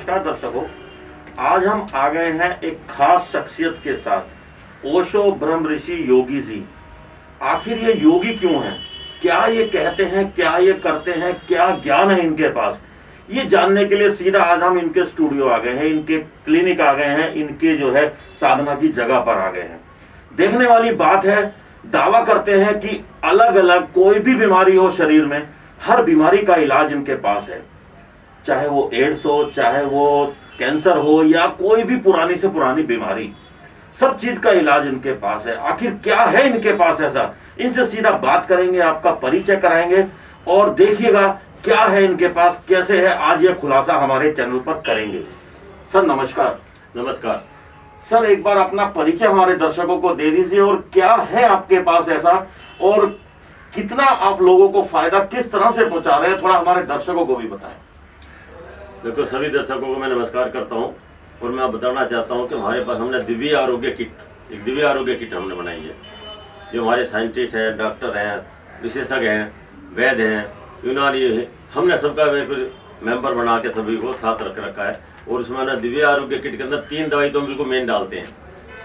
नमस्कार दर्शकों, आज हम आ गए हैं एक खास शख्सियत के साथ। ओशो ब्रह्म ऋषि योगी जी। आखिर ये योगी क्यों हैं, क्या ये कहते हैं, क्या ये करते हैं, क्या ज्ञान है इनके पास, ये जानने के लिए सीधा आज हम इनके स्टूडियो आ गए हैं, इनके क्लिनिक आ गए हैं, इनके जो है साधना की जगह पर आ गए हैं। देखने वाली बात है, दावा करते हैं कि अलग अलग कोई भी बीमारी हो शरीर में, हर बीमारी का इलाज इनके पास है। चाहे वो एड्स हो, चाहे वो कैंसर हो, या कोई भी पुरानी से पुरानी बीमारी, सब चीज का इलाज इनके पास है। आखिर क्या है इनके पास ऐसा, इनसे सीधा बात करेंगे, आपका परिचय कराएंगे और देखिएगा क्या है इनके पास, कैसे है। आज ये खुलासा हमारे चैनल पर करेंगे। सर नमस्कार। नमस्कार सर, एक बार अपना परिचय हमारे दर्शकों को दे दीजिए और क्या है आपके पास ऐसा, और कितना आप लोगों को फायदा किस तरह से पहुंचा रहे हैं, थोड़ा हमारे दर्शकों को भी बताएं। देखो, सभी दर्शकों को मैं नमस्कार करता हूं और मैं बताना चाहता हूं कि हमारे पास हमने दिव्य आरोग्य किट, एक दिव्य आरोग्य किट हमने बनाई है। जो हमारे साइंटिस्ट हैं, डॉक्टर हैं, विशेषज्ञ हैं, वैद्य हैं, यूनानी हैं, हमने सबका मेंबर बना के सभी को साथ रख रखा है। और उसमें ना दिव्य आरोग्य किट के अंदर 3 दवाई तो हम बिल्कुल मेन डालते हैं।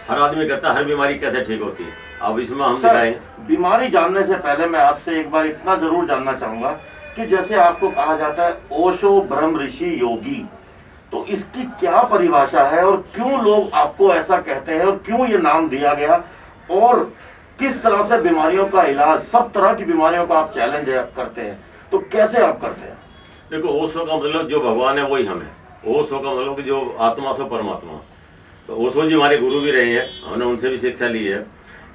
हर आदमी कहता है हर बीमारी कैसे ठीक होती है, अब इसमें हम दिखाएंगे। बीमारी जानने से पहले मैं आपसे एक बार इतना जरूर जानना चाहूंगा कि जैसे आपको कहा जाता है ओशो ब्रह्म ऋषि योगी, तो इसकी क्या परिभाषा है और क्यों लोग आपको ऐसा कहते हैं और क्यों ये नाम दिया गया, और किस तरह से बीमारियों का इलाज, सब तरह की बीमारियों का आप चैलेंज करते हैं, तो कैसे आप करते हैं? देखो, ओशो का मतलब जो भगवान है वही हम है। ओशो का मतलब कि जो आत्मा सो परमात्मा। तो ओशो जी हमारे गुरु भी रहे हैं, हमने उनसे भी शिक्षा ली है।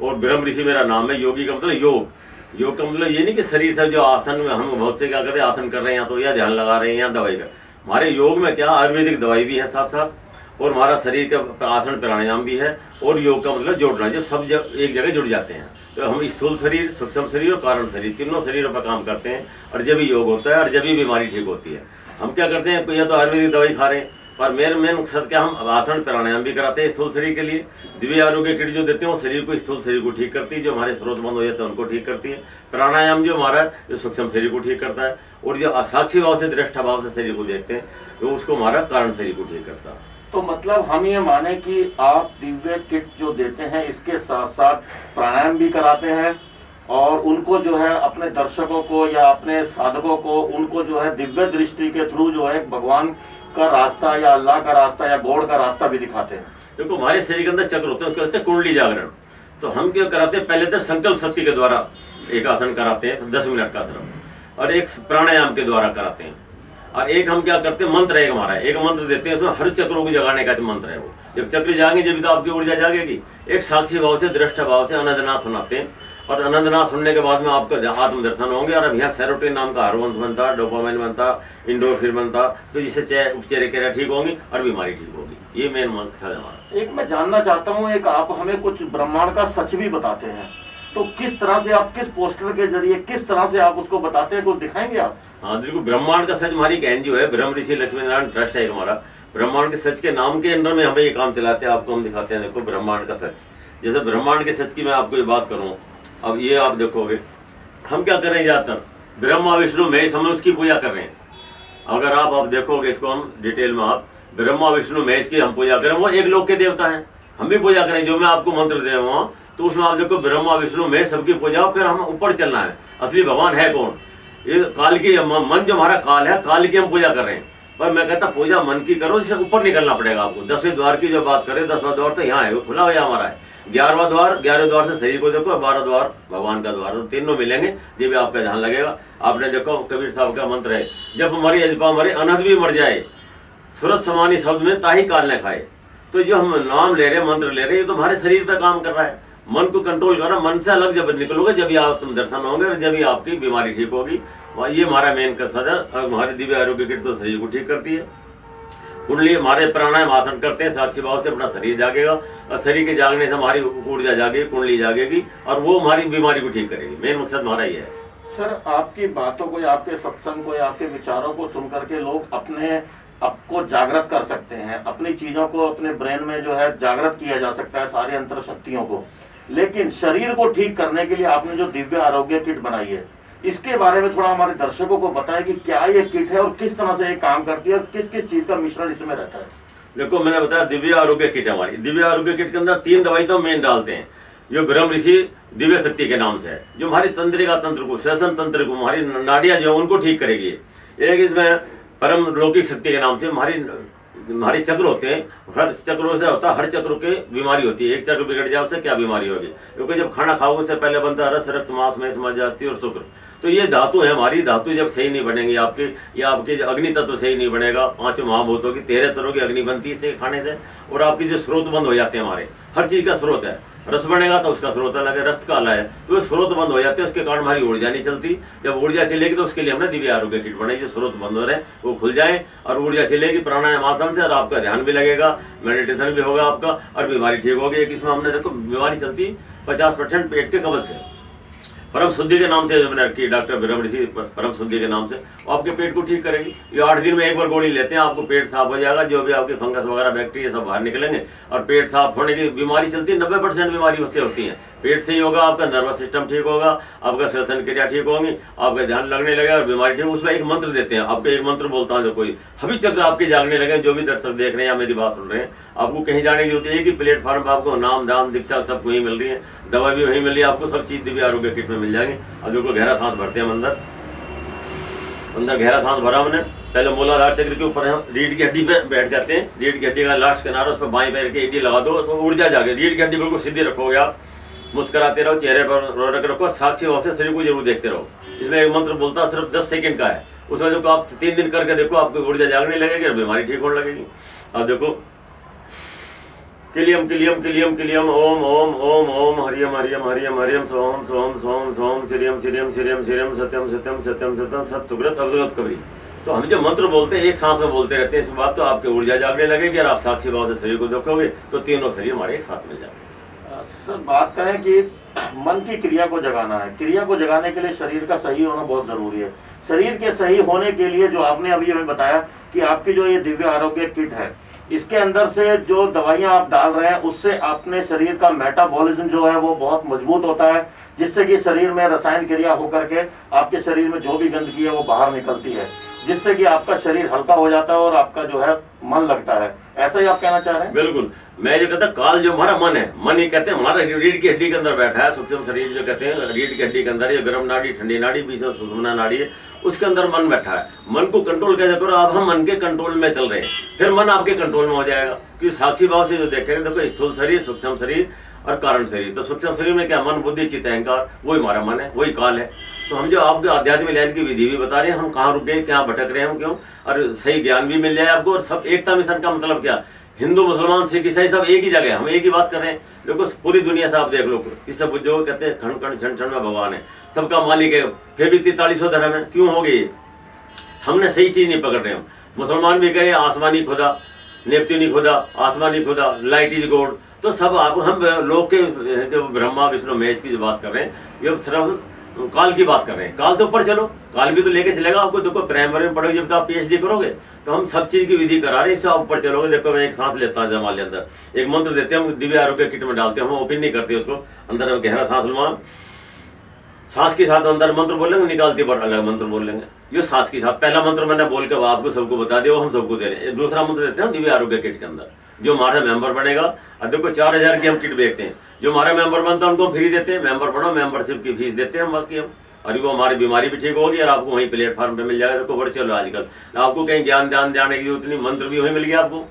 और ब्रह्म ऋषि मेरा नाम है। योगी का मतलब योग। योग का मतलब ये नहीं कि शरीर से जो आसन में हम बहुत से क्या करते हैं, आसन कर रहे हैं तो या ध्यान लगा रहे हैं या दवाई कर। हमारे योग में क्या आयुर्वेदिक दवाई भी है साथ साथ, और हमारा शरीर का आसन प्राणायाम भी है। और योग का मतलब जोड़ना, जब सब एक जगह जुड़ जाते हैं तो हम स्थूल शरीर, सूक्ष्म शरीर और कारण शरीर, तीनों शरीरों पर काम करते हैं। और जब भी योग होता है और जब भी बीमारी ठीक होती है, हम क्या करते हैं, या तो आयुर्वेदिक दवाई खा रहे हैं, पर मेन मकसद क्या, हम आसन प्राणायाम भी कराते हैं स्थूल शरीर के लिए। दिव्य आरोग्य किट जो देते हैं वो शरीर को, स्थूल शरीर को ठीक करती है, जो हमारे स्रोत बंद हो जाते हैं उनको ठीक करती है। प्राणायाम जो हमारा जो सूक्ष्म शरीर को ठीक करता है, और जो असाक्षी भाव से, दृष्टा भाव से शरीर को देखते हैं, तो उसको हमारा कारण शरीर को ठीक करता है। तो मतलब हम ये माने कि आप दिव्य किट जो देते हैं इसके साथ साथ प्राणायाम भी कराते हैं, और उनको जो है अपने दर्शकों को या अपने साधकों को, उनको जो है दिव्य दृष्टि के थ्रू जो है भगवान का रास्ता या अल्लाह का रास्ता या गॉड का रास्ता भी दिखाते हैं। देखो, हमारे शरीर के अंदर चक्र होते हैं, उसको कहते हैं कुंडली जागरण। तो हम क्या कराते हैं, पहले तो संकल्प शक्ति के द्वारा एक आसन कराते हैं 10 मिनट का आसन, और एक प्राणायाम के द्वारा कराते हैं। और एक हम क्या करते हैं, मंत्र है हमारा, एक मंत्र देते हैं, उसमें हर चक्रों को जगाने का मंत्र है वो। जब चक्र जाएंगे जब तो आपकी ऊर्जा जागेगी। एक साक्षी भाव से, दृष्टा भाव से आनंदनाथ सुनाते हैं, और आनंदनाथ सुनने के बाद में आपका आत्म दर्शन होंगे। और अब यहाँ सेरोटोनिन नाम का हार्मोन बनता, डोपामाइन बनता, इंडोर्फिन बनता, तो जिससे चेहरे के ठीक होंगी और बीमारी ठीक होगी। ये मेन मकसद है हमारा। एक मैं जानना चाहता हूँ, एक आप हमें कुछ ब्रह्मांड का सच भी बताते हैं, तो किस तरह से आप, किस पोस्टर के जरिए, किस तरह से आप उसको बताते हैं, कुछ दिखाएंगे आप? हाँ, देखो, ब्रह्मांड का सच हमारी एक एनजीओ है, ब्रह्म ऋषि लक्ष्मी नारायण ट्रस्ट है हमारा। ब्रह्मांड के सच के नाम के अंदर में हमें ये काम चलाते हैं, आपको हम दिखाते हैं। देखो, ब्रह्मांड का सच, जैसे ब्रह्मांड के सच की मैं आपको ये बात करूँ, अब ये आप देखोगे हम क्या कर रहे हैं, ज़्यादातर ब्रह्मा विष्णु महेश, हम उसकी पूजा कर रहे हैं। अगर आप देखोगे इसको हम डिटेल में, आप ब्रह्मा विष्णु महेश की हम पूजा करें, वो एक लोक के देवता हैं, हम भी पूजा करें। जो मैं आपको मंत्र दे रहा हूँ तो उसमें आप देखो ब्रह्मा विष्णु महेश सबकी पूजा, फिर हम ऊपर चलना है। असली भगवान है कौन, ये काल की मन, जो हमारा काल है, काल की हम पूजा कर रहे हैं। पर मैं कहता पूजा मन की करो, इससे ऊपर निकलना पड़ेगा आपको। 10वें द्वार की जो बात करें, 10वां द्वार तो यहाँ है, वो खुला हुआ हमारा है। 11वां द्वार, 11वें द्वार से शरीर को देखो, 12वां द्वार भगवान का द्वार, तो तीनों मिलेंगे, ये भी आपका ध्यान लगेगा। आपने देखो कबीर साहब का मंत्र है, जब हमारी अजपा मरे अनहद भी मर जाए, सूरत समानी शब्द में ताही काल न खाए। तो जो हम नाम ले रहे हैं, मंत्र ले रहे हैं, ये तो हमारे शरीर पर काम कर रहा है। मन को कंट्रोल करना, मन से अलग जब निकलोगे, जब भी आप तुम दर्शन होंगे, जब भी आपकी बीमारी ठीक होगी। ये हमारा मेन कसद है। हमारी दिव्य आरोग्य किट तो शरीर को ठीक करती है। कुंडली, हमारे प्राणायाम आसन करते हैं, साक्षी भाव से अपना शरीर जागेगा, और शरीर के जागने से हमारी ऊर्जा जागेगी, कुंडली जागेगी, और वो हमारी बीमारी को ठीक करेगी। मेन मकसद हमारा ये है। सर, आपकी बातों को, आपके सत्संग को, आपके विचारों को सुन करके लोग अपने आपको जागृत कर सकते हैं, अपनी चीजों को अपने ब्रेन में जो है जागृत किया जा सकता है, सारी अंतर शक्तियों को। लेकिन शरीर को ठीक करने के लिए आपने जो दिव्य आरोग्य किट बनाई है, इसके बारे में थोड़ा हमारे दर्शकों को बताएं कि क्या ये किट है और किस तरह से ये काम करती है और किस किस चीज का मिश्रण इसमें रहता है। देखो, मैंने बताया दिव्य आरोग्य किट है हमारी। दिव्य आरोग्य किट के अंदर 3 दवाई तो मेन डालते हैं, जो ब्रह्म ऋषि दिव्य शक्ति के नाम से है, जो हमारी तंत्रिका तंत्र को, श्वसन तंत्र को, हमारी नाड़ियां जो है उनको ठीक करेगी। एक इसमें परम लौकिक शक्ति के नाम से हमारे चक्र होते हैं, हर चक्रों से होता है, हर चक्र के बीमारी होती है। एक चक्र बिगड़ जाए उससे क्या बीमारी होगी, क्योंकि जब खाना खाओ उससे पहले बनता है रस, रक्त, मांस, मेष, मज्जा, अस्थि और शुक्र। तो ये धातु है हमारी। धातु जब सही नहीं बनेंगी आपके, या आपके अग्नि तत्व सही नहीं बनेगा, 5 महाभूतों की 13 तरह की अग्नि बनती है इसे खाने से, और आपके जो स्रोत बंद हो जाते हैं, हमारे हर चीज का स्रोत है। रस बनेगा तो उसका स्रोत अलग है, रस काला है तो स्रोत बंद हो जाते हैं, उसके कारण हमारी ऊर्जा नहीं चलती। जब ऊर्जा चलेगी तो उसके लिए हमने दिव्य आरोग्य किट बनाई, जो स्रोत बंद हो रहे हैं वो खुल जाए और ऊर्जा चलेगी प्राणायाम आसन से, और आपका ध्यान भी लगेगा, मेडिटेशन भी होगा आपका, और बीमारी ठीक होगी। एक इसमें हमने देखो बीमारी चलती 50% पेट के कब्ज से, परम शुद्धि के नाम से मैंने रखी, डॉक्टर ब्रह्म ऋषि परम शुद्धि के नाम से, आपके पेट को ठीक करेगी। ये 8 दिन में एक बार गोली लेते हैं, आपको पेट साफ हो जाएगा, जो भी आपके फंगस वगैरह बैक्टीरिया सब बाहर निकलेंगे, और पेट साफ होने की बीमारी चलती है। 90% बीमारी उससे होती है, पेट से ही होगा। आपका नर्वस सिस्टम ठीक होगा, आपका श्वसन क्रिया ठीक होगी, आपका ध्यान लगने लगेगा और बीमारी ठीक। उसमें एक मंत्र देते हैं, आपको एक मंत्र बोलता हूँ, जो कोई हबी चक्र आपके जागने लगे। जो भी दर्शक देख रहे हैं या मेरी बात सुन रहे हैं, आपको कहीं जाने की जरूरत है कि प्लेटफॉर्म पर आपको नाम दान दीक्षा सब वहीं मिल रही है, दवा भी वहीं मिल रही है, आपको सब चीज दिव्य आरोग्य किट में मिल जाएंगे। अब देखो गहरा सांस भरते हैं अंदर गहरा सांस भरा हमने। पहले मूलाधार चक्र के ऊपर हम रीढ़ की हड्डी पे बैठ जाते हैं, रीढ़ की हड्डी का लास्ट किनारा, उस पर बाएं पैर की एडी लगा दो तो ऊर्जा जागे। रीढ़ की हड्डी बिल्कुल सीधी रखोगे आप, मुस्कुराते रहो, चेहरे पर रोनक रखो, साक्षी भाव से शरीर को जरूर देखते रहो। इसमें एक मंत्र बोलता है, सिर्फ 10 सेकंड का है। उसमें देखो आप 3 दिन करके देखो, आपकी ऊर्जा जागने लगेगी और बीमारी ठीक होने लगेगी। अब देखो किलियम किलियम किलियम किलियम ओम ओम ओम ओम हरियम हरियम हरियम हरियम सोम सोम सोम सोम श्रीयम श्रीयम श्रीयम श्रीयम सत्यम सत्यम सत्यम सत्यम सत सुकृत अवगत कबरी। तो हम जो मंत्र बोलते हैं एक सांस में बोलते रहते हैं, इस बात तो आपकी ऊर्जा जागने लगेगी और आप साक्षी भाव से शरीर को देखोगे तो तीनों शरीर हमारे एक साथ मिल जाते। सर बात करें कि मन की क्रिया को जगाना है, क्रिया को जगाने के लिए शरीर का सही होना बहुत जरूरी है। शरीर के सही होने के लिए जो आपने अभी हमें बताया कि आपकी जो ये दिव्य आरोग्य किट है, इसके अंदर से जो दवाइयां आप डाल रहे हैं उससे अपने शरीर का मेटाबॉलिज्म जो है वो बहुत मजबूत होता है, जिससे कि शरीर में रसायन क्रिया होकर के आपके शरीर में जो भी गंदगी है वो बाहर निकलती है, जिससे कि आपका शरीर हल्का हो जाता है और आपका जो है मन लगता है। ऐसा ही आप कहना चाह रहे हैं? बिल्कुल। मैं जो कहता काल जो हमारा मन है, मन ही कहते हैं, हमारा रीढ़ की हड्डी के अंदर बैठा है, सूक्ष्म शरीर जो कहते हैं रीढ़ की हड्डी के अंदर, ये गर्म नाड़ी ठंडी नाड़ी बीच में सुषुम्ना नाड़ी है, उसके अंदर मन बैठा है। मन को कंट्रोल कैसे करो, अब हम मन के कंट्रोल में चल रहे हैं, फिर मन आपके कंट्रोल में हो जाएगा। क्योंकि साक्षी भाव से जो देखेंगे, देखो स्थूल शरीर, सूक्ष्म शरीर और कारण शरीर। तो सूक्ष्म शरीर में क्या, मन बुद्धि चित्त अहंकार, वही हमारा मन है, वही काल है। तो हम जो आपके आध्यात्मिक लाइन की विधि भी बता रहे हैं, हम कहाँ रुके, क्या भटक रहे हैं हम, क्यों, और सही ज्ञान भी मिल जाए आपको। और सब एकता मिशन का मतलब क्या, हिंदू मुसलमान सिख ईसाई सब एक ही जगह, हम एक ही बात कर रहे हैं। देखो पूरी बुनिया से आप देख लो, किससे जो कहते हैं खंड खंड क्षण क्षण में भगवान है, सबका मालिक है, फिर भी 4300 धर्म है, क्यों हो गई? हमने सही चीज नहीं पकड़ रहे। हम मुसलमान भी कहे आसमानी खुदा, नेपच्यूनी खुदा, आसमानी खुदा, लाइट इज गॉड। तो सब आप हम लोग के जो ब्रह्मा विष्णु महेश की जो बात कर रहे हैं, ये सिर्फ काल की बात कर रहे हैं। काल से ऊपर चलो, काल भी तो लेके चलेगा आपको। देखो प्राइमरी में पढ़ोगे, जब तो आप PhD करोगे तो हम सब चीज की विधि करा रहे हैं, इससे आप ऊपर चलोगे। देखो मैं एक सांस लेता हूँ जमाल अंदर, एक मंत्र देते हैं हम, दिव्य आरोग्य किट में डालते हैं, हम ओपन नहीं करते उसको, अंदर गहरा सांस लूंगा, सांस के साथ अंदर मंत्र बोलेंगे, निकालते पर अलग मंत्र बोल लेंगे। ये सांस के साथ पहला मंत्र मैंने बोल के आपको सबको बता दिया, वो हम सबको दे रहे हैं। दूसरा मंत्र देते हैं दिव्य आरोग्य किट के अंदर, जो हमारा मेंबर बनेगा। और देखो 4000 की हम किट बेचते हैं, जो हमारा मेंबर बनता है उनको फ्री देते हैं। मेंबर बनो, मेंबरशिप की फीस देते हैं हम, बाकी हम, और वो हमारी बीमारी भी ठीक होगी और आपको वहीं प्लेटफॉर्म पे मिल जाएगा। देखो वर्चुअल आजकल आपको कहीं ज्ञान जाने की जरूरत नहीं, मंत्र भी वहीं मिल गया आपको।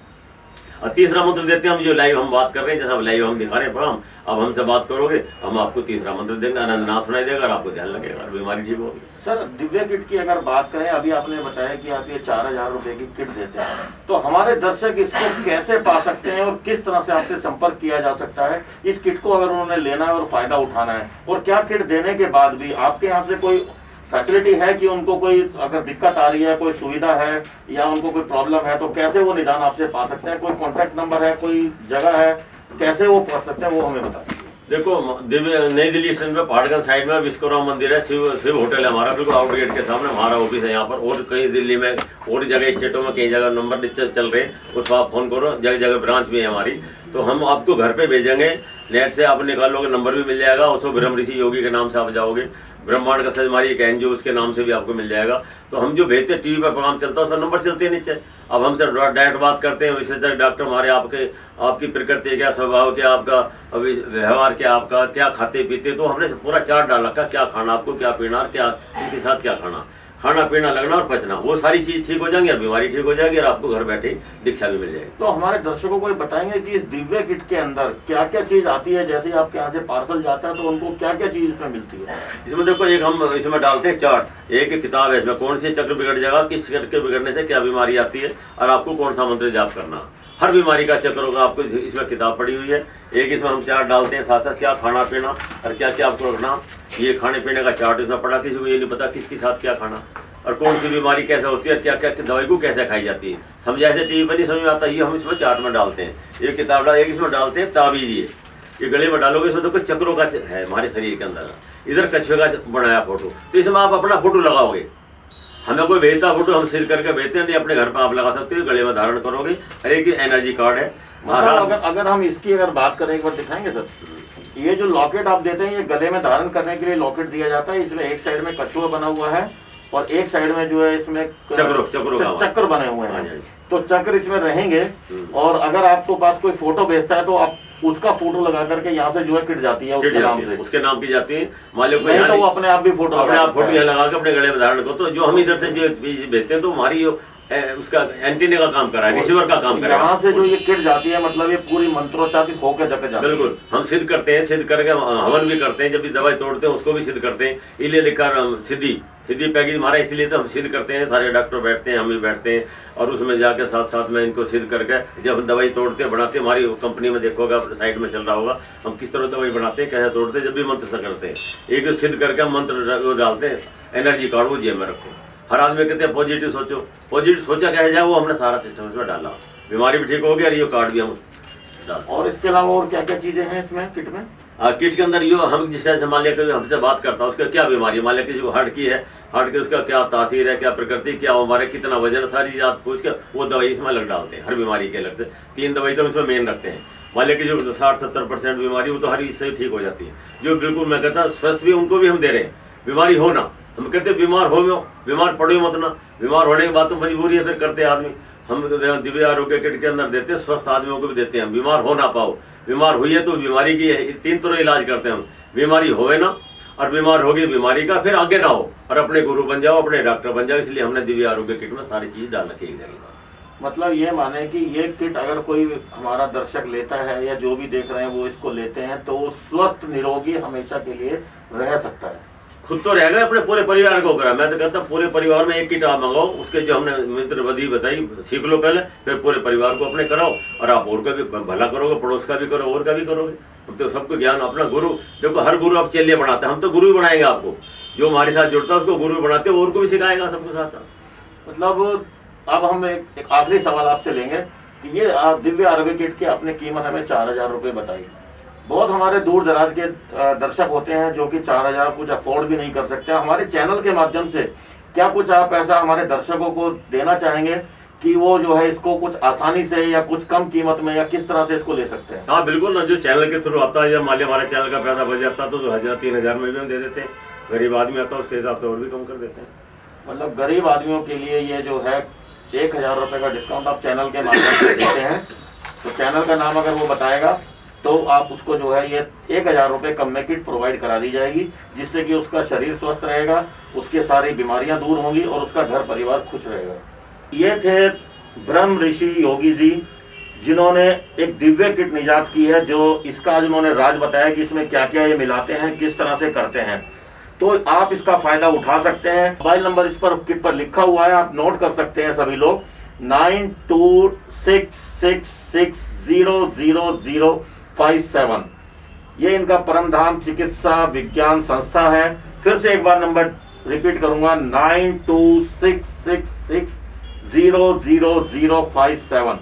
और तीसरा मंत्र देते हैं हम, जो लाइव हम बात कर रहे हैं, जैसा लाइव हम दिखा रहे हैं प्रोग्राम, अब हमसे बात करोगे हम आपको तीसरा मंत्र देंगे, आनंदनाथ सुनाई देगा और आपको ध्यान लगेगा और बीमारी ठीक होगी। सर दिव्य किट की अगर बात करें, अभी आपने बताया कि आप ये 4000 रुपए की किट देते हैं, तो हमारे दर्शक इसको कैसे पा सकते हैं और किस तरह से आपसे संपर्क किया जा सकता है इस किट को, अगर उन्होंने लेना है और फायदा उठाना है? और क्या किट देने के बाद भी आपके यहाँ से कोई फैसिलिटी है कि उनको कोई अगर दिक्कत आ रही है, कोई सुविधा है या उनको कोई प्रॉब्लम है, तो कैसे वो निदान आपसे पा सकते हैं? कोई कॉन्टैक्ट नंबर है, कोई जगह है, कैसे वो पा सकते हैं, वो हमें बताएं। देखो दिव्य नई दिल्ली स्टेशन पे पहाड़गंज साइड में विश्वकर्मा मंदिर है, शिव होटल है हमारा, बिल्कुल आउट गेट के सामने हमारा ऑफिस है यहाँ पर। और कई दिल्ली में और जगह स्टेटों में कई जगह नंबर नीचे चल रहे हैं, उस पर आप फोन करो, जगह जगह ब्रांच भी है हमारी, तो हम आपको घर पे भेजेंगे। नेट से आप निकाल लोगे, नंबर भी मिल जाएगा, उसको ब्रह्म ऋषि योगी के नाम से आप जाओगे, ब्रह्मांड का सच हमारी एक एनजीओ, उसके नाम से भी आपको मिल जाएगा। तो हम जो भेजते हैं टीवी पर प्रोग्राम चलता है उसका नंबर चलते हैं नीचे। अब हमसे डायरेक्ट बात करते हैं विशेषज्ञ डॉक्टर हमारे, आपकी प्रकृति क्या, स्वभाव क्या, आपका व्यवहार क्या, आपका क्या खाते पीते, तो हमने पूरा चार्ट डाल रखा, क्या खाना आपको, क्या पीना, क्या इनके साथ क्या खाना पीना, लगना और पचना, वो सारी चीज ठीक हो जाएंगी और बीमारी ठीक हो जाएगी और आपको घर बैठे दीक्षा भी मिल जाएगी। तो हमारे दर्शकों को ये बताएंगे कि इस दिव्य किट के अंदर क्या क्या चीज आती है, जैसे आपके यहाँ से पार्सल जाता है तो उनको क्या क्या चीज इसमें मिलती है? इसमें देखो, एक हम इसमें डालते हैं चार्ट, एक किताब है, इसमें कौन सी चक्र बिगड़ जाएगा, किस चक्र के बिगड़ने से क्या बीमारी आती है और आपको कौन सा मंत्र जाप करना, हर बीमारी का चक्र होगा आपको इसमें किताब पड़ी हुई है। एक इसमें हम चार्ट डालते हैं, साथ साथ क्या खाना पीना और क्या क्या आपको रखना, ये खाने पीने का चार्ट इसमें पड़ा, किसी को ये नहीं पता किसके साथ क्या खाना और कौन सी बीमारी कैसे होती है, क्या क्या दवाई को कैसे खाई जाती है, समझा ऐसे टीवी पर नहीं समझ में आता, ये हम इसमें चार्ट में डालते हैं। एक किताब डाल, एक इसमें डालते हैं ताबीज, ये गले में डालोगे, इसमें तो कुछ चक्रों का है हमारे शरीर के अंदर, इधर कछुए का बनाया फोटो, तो इसमें आप अपना फोटो लगाओगे, हमें कोई भेजता फोटो हम सील करके भेजते हैं, नहीं अपने घर पर आप लगा सकते हो, गले में धारण करोगे। हर एक एनर्जी कार्ड है। मतलब अगर हम इसकी बात करें, एक बार दिखाएंगे सर, ये जो लॉकेट आप देते हैं, ये गले में धारण करने के लिए लॉकेट दिया जाता है। इसमें एक साइड में कछुआ बना हुआ है और एक साइड में जो है इसमें चक्र बने हुए हैं, तो चक्र इसमें रहेंगे। और अगर आपको पास कोई फोटो भेजता है तो आप उसका फोटो लगा करके यहाँ से जो है किट जाती है उसके नाम की जाती है। मालिक नहीं तो वो अपने आप भी फोटो यहाँ लगा के अपने गले में धारण करो। तो जो हम इधर से जो भेजते हैं तो हमारी उसका एंटीने का काम करा है, रिसीवर का काम करा है। यहाँ से जो ये किट जाती है, मतलब ये पूरी मंत्रोच्चारित होकर जाके जाती है। बिल्कुल, हम सिद्ध करते हैं, सिद्ध करके हवन भी करते हैं, जब भी दवाई तोड़ते हैं उसको भी सिद्ध करते हैं। इसलिए लिखा सिद्धि पैकेज हमारा, इसलिए तो हम सिद्ध करते हैं, सारे डॉक्टर बैठते हैं, हम भी बैठते हैं और उसमें जाके साथ साथ में इनको सिद्ध करके जब हम दवाई तोड़ते हैं बनाते हैं, हमारी कंपनी में देखोगे साइड में चल रहा होगा हम किस तरह दवाई बनाते हैं, कैसे तोड़ते हैं, जब भी मंत्र से करते हैं। एक सिद्ध करके हम मंत्र डालते हैं, एनर्जी कार्ड वो जेब में रखो। हर आदमी कहते हैं पॉजिटिव सोचो, पॉजिटिव सोचा क्या जाए, वो हमने सारा सिस्टम इसमें डाला, बीमारी भी ठीक हो गई और ये कार्ड भी हम डालते। और इसके अलावा और क्या क्या चीजें हैं इसमें किट में? किट के अंदर ये हम जिससे मान लिया हमसे बात करता है उसका क्या बीमारी है, मान लिया किसी को हार्ट की है, हार्ट की उसका क्या तासीर है, क्या प्रकृति, क्या हमारे कितना वजन, सारी चीज आप पूछ के वो दवाई इसमें लग डालते हैं। हर बीमारी के अलग से 3 दवाई तो इसमें मेन रखते हैं। मान लिया कि जो 60-70% बीमारी वो तो हर इससे ठीक हो जाती है। जो बिल्कुल मैं कहता स्वस्थ भी उनको भी हम दे रहे हैं। बीमारी हो ना, हम कहते बीमार हो, बीमार पड़ो मत ना, बीमार होने के बाद तो मजबूरी है, फिर करते आदमी। हम दिव्य आरोग्य किट के अंदर देते हैं, स्वस्थ आदमियों को भी देते हैं। बीमार हो ना पाओ, बीमार हुई है तो बीमारी की 3 तरह इलाज करते हैं हम। बीमारी होवे ना, और बीमार होगी बीमारी का, फिर आगे ना हो और अपने गुरु बन जाओ, अपने डॉक्टर बन जाओ। इसलिए हमने दिव्य आरोग्य किट में सारी चीज डाल रखी है। मतलब ये माने कि ये किट अगर कोई हमारा दर्शक लेता है या जो भी देख रहे हैं वो इसको लेते हैं तो स्वस्थ निरोगी हमेशा के लिए रह सकता है। खुद तो रहेगा, अपने पूरे परिवार को करा। मैं तो कहता पूरे परिवार में एक किट आप मंगाओ, उसके जो हमने मंत्र विधि बताई सीख लो पहले, फिर पूरे परिवार को अपने कराओ और आप और का भी भला करोगे, पड़ोस का भी करो, और का भी करोगे। हम तो सबको ज्ञान अपना गुरु, देखो हर गुरु आप चेले बनाते हैं, हम तो गुरु ही बनाएंगे आपको। जो हमारे साथ जुड़ता है उसको गुरु बनाते हैं, और को भी सिखाएगा सबके साथ। मतलब अब हम एक आखिरी सवाल आपसे लेंगे कि ये दिव्य आरोग्य किट की अपनी कीमत हमें 4000 रुपये बताई। बहुत हमारे दूर दराज के दर्शक होते हैं जो कि 4000 कुछ अफोर्ड भी नहीं कर सकते। हमारे चैनल के माध्यम से क्या कुछ आप ऐसा हमारे दर्शकों को देना चाहेंगे कि वो जो है इसको कुछ आसानी से या कुछ कम कीमत में या किस तरह से इसको ले सकते हैं? हाँ बिल्कुल ना, जो चैनल के थ्रू आता है या मान लिया हमारे चैनल का पैसा बच जाता तो 2000-3000 में भी हम दे देते हैं। गरीब आदमी आता है उसके हिसाब से और भी कम कर देते हैं। मतलब गरीब आदमियों के लिए ये जो है 1000 रुपये का डिस्काउंट आप चैनल के माध्यम से देते हैं। तो चैनल का नाम अगर वो बताएगा तो आप उसको जो है ये 1000 रुपये कम में किट प्रोवाइड करा दी जाएगी, जिससे कि उसका शरीर स्वस्थ रहेगा, उसके सारी बीमारियां दूर होंगी और उसका घर परिवार खुश रहेगा। ये थे ब्रह्म ऋषि योगी जी, जिन्होंने एक दिव्य किट निजात की है। जो इसका आज उन्होंने राज बताया कि इसमें क्या क्या ये मिलाते हैं, किस तरह से करते हैं। तो आप इसका फायदा उठा सकते हैं। मोबाइल नंबर इस पर किट पर लिखा हुआ है, आप नोट कर सकते हैं सभी लोग, 9266600057। ये इनका परमधाम चिकित्सा विज्ञान संस्था है। फिर से एक बार नंबर रिपीट करूंगा, 9266600057।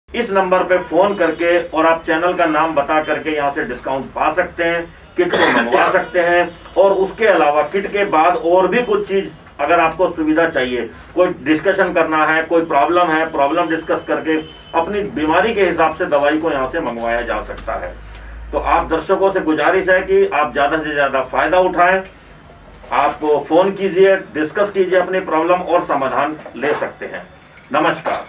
इस नंबर पे फोन करके और आप चैनल का नाम बता करके यहाँ से डिस्काउंट पा सकते हैं, किट को मंगवा सकते हैं। और उसके अलावा किट के बाद और भी कुछ चीज अगर आपको सुविधा चाहिए, कोई डिस्कशन करना है, कोई प्रॉब्लम है, प्रॉब्लम डिस्कस करके अपनी बीमारी के हिसाब से दवाई को यहाँ से मंगवाया जा सकता है। तो आप दर्शकों से गुजारिश है कि आप ज़्यादा से ज़्यादा फायदा उठाएं। आप फ़ोन कीजिए, डिस्कस कीजिए अपनी प्रॉब्लम और समाधान ले सकते हैं। नमस्कार।